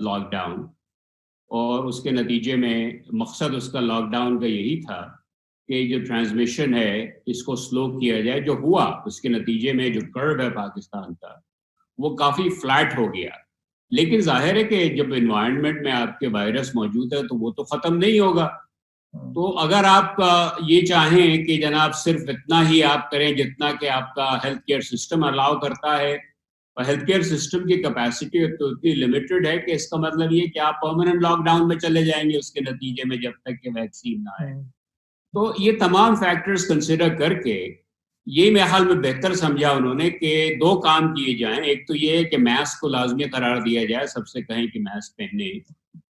लॉकडाउन, और उसके नतीजे में मकसद उसका लॉकडाउन का यही था कि जो ट्रांसमिशन है इसको स्लो किया जाए। जो हुआ उसके नतीजे में जो कर्व है पाकिस्तान का वो काफ़ी फ्लैट हो गया। लेकिन जाहिर है कि जब एनवायरनमेंट में आपके वायरस मौजूद है तो वो तो ख़त्म नहीं होगा। तो अगर आप ये चाहें कि जनाब सिर्फ इतना ही आप करें जितना कि आपका हेल्थ केयर सिस्टम अलाउ करता है, और हेल्थ केयर सिस्टम की कैपेसिटी तो इतनी लिमिटेड है कि इसका मतलब ये कि आप परमानेंट लॉकडाउन में चले जाएंगे उसके नतीजे में, जब तक कि वैक्सीन ना आए। तो ये तमाम फैक्टर्स कंसिडर करके ये मेरे ख्याल में बेहतर समझा उन्होंने कि 2 काम किए जाएं। एक तो ये है कि मास्क को लाजमी करार दिया जाए, सबसे कहें कि मास्क पहने,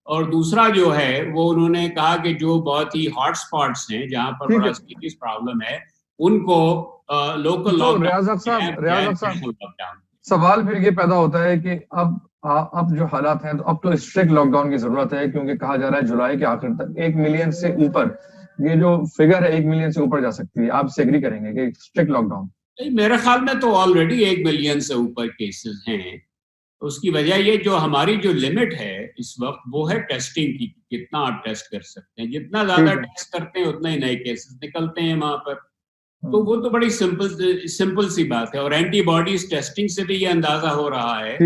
और दूसरा जो है वो उन्होंने कहा कि जो बहुत ही हॉट स्पॉट्स हैं जहाँ पर बड़ा सीरियस प्रॉब्लम है उनको लोकल लॉकडाउन। सवाल फिर ये पैदा होता है कि अब जो हालात हैं, तो अब तो स्ट्रिक्ट लॉकडाउन की जरूरत है, क्योंकि कहा जा रहा है जुलाई के आखिर तक 1 मिलियन से ऊपर, ये जो फिगर है 1 मिलियन से ऊपर जा सकती है। आप एग्री करेंगे कि स्ट्रिक्ट लॉकडाउन? मेरे ख्याल में तो ऑलरेडी 1 मिलियन से ऊपर केसेस हैं। उसकी वजह ये जो हमारी जो लिमिट है इस वक्त वो है टेस्टिंग की, कितना आप टेस्ट कर सकते हैं। जितना ज्यादा टेस्ट करते हैं उतना ही नए केसेस निकलते हैं वहां पर। तो वो तो बड़ी सिंपल सी बात है। और एंटीबॉडीज टेस्टिंग से भी ये अंदाजा हो रहा है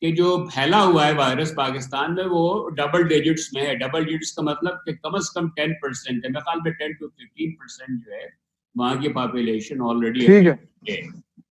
कि जो फैला हुआ है वायरस पाकिस्तान में वो डबल डिजिट्स में है। डबल डिजिट्स का मतलब कि कम से कम 10% है। मेरे ख्याल में 10 to 15% जो है वहाँ की पॉपुलेशन ऑलरेडी है।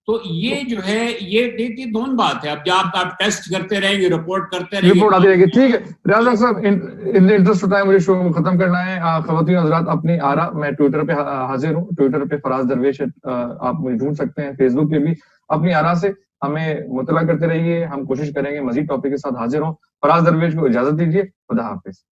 तो ये जो है ये देखिए दोनों बात है। अब जब आप टेस्ट करते रहेंगे, रिपोर्ट करते रहेंगे, रिपोर्ट आती रहेगी। ठीक है रियाज साहब, in the interest of time मुझे शो को खत्म करना है। खवातीन हजरात, अपनी आरा, मैं ट्विटर पे हाजिर हूँ, ट्विटर पे फराज दरवेश, आप मुझे ढूंढ सकते हैं, फेसबुक पे भी अपनी आरा से हमें मुतला करते रहिए। हम कोशिश करेंगे मजीद टॉपिक के साथ हाजिर हों। फराज दरवेश को इजाजत दीजिए। खुदा हाफिज।